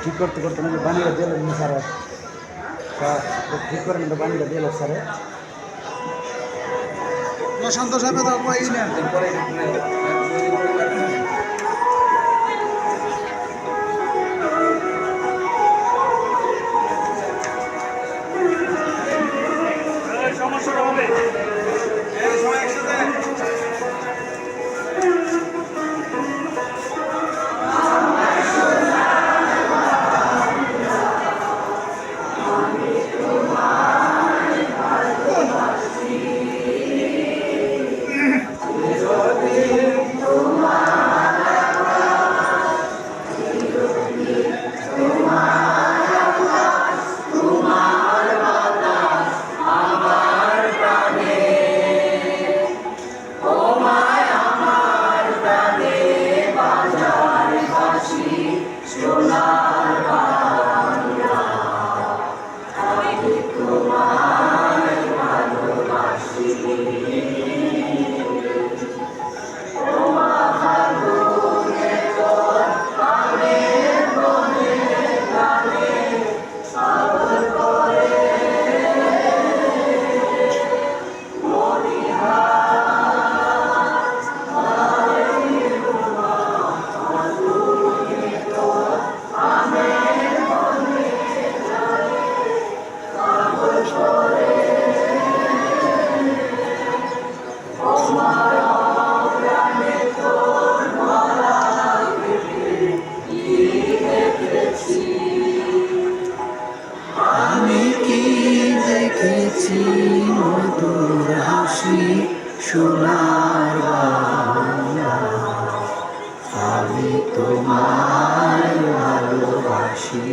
ঠিক করতে করতে নাকি বানিয়ে দিলেন না স্যার, ঠিক করেন তো বানিয়ে দিল স্যার। প্রশান্ত সাহেব তো কই না পরে সমস্যাটা হবে সবাই একসাথে। দেখেছি মধুর হাসি সোনার বাংলা, আমি তোমায় ভালোবাসি।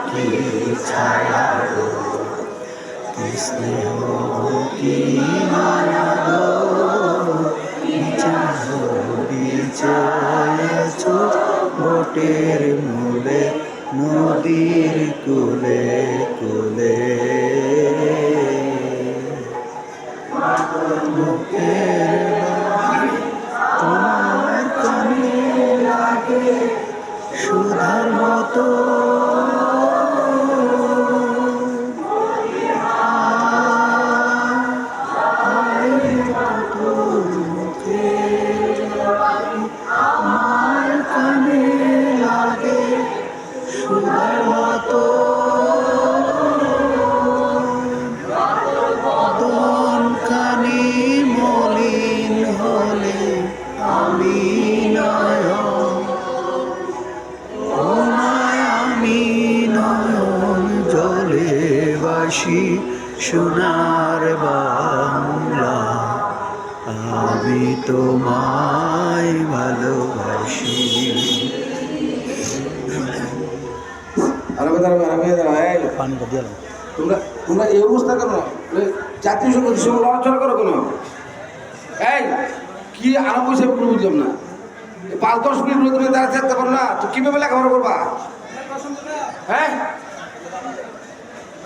কি ছায়া গো, কি স্নেহ, কি মায়া গো, বিছায়েছ বটের মূলে, নদীর কূলে কূলে। তোমার কানে লাগে সুধার মতো, আমার কানে লাগে সুধার মতো, বদনখানি মলিন হলে আমি নয়ন, আমি নয়ন জলে বাসি সোনার বাংলা, আমি তোমায় ভালোবাসি। পানিটা দিলাম। তোমরা তোমরা এই অবস্থা কেন? জাতীয় সঙ্গীত সঙ্গে আলোচনা করো কেন? এই কি আরো পয়সা কোনো বুঝলাম না। 5-10 মিনিট তুমি দাঁড়িয়ে থাকতে পারো না, তো কিভাবে লেখাপড়া করবা? হ্যাঁ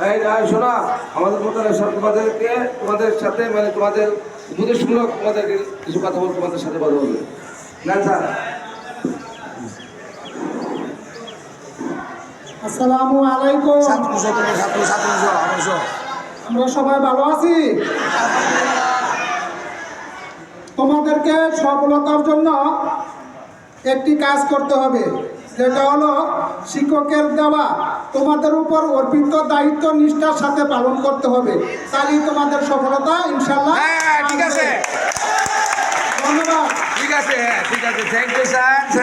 এই না শোনা, আমাদের তোমাদেরকে তোমাদের সাথে মানে তোমাদের উপদেশমূলক তোমাদেরকে কিছু কথা বলবো, তোমাদের সাথে কথা বলবে না স্যার। আসসালামু আলাইকুম। আমরা সবাই ভালো আছি। তোমাদেরকে সফলতার জন্য একটি কাজ করতে হবে, যেটা হলো শিক্ষকের দেওয়া তোমাদের উপর অর্পিত দায়িত্ব নিষ্ঠার সাথে পালন করতে হবে, তাহলেই তোমাদের সফলতা ইনশাল্লাহ। হ্যাঁ ঠিক আছে, ধন্যবাদ। ঠিক আছে, হ্যাঁ ঠিক আছে, থ্যাংক ইউ স্যার।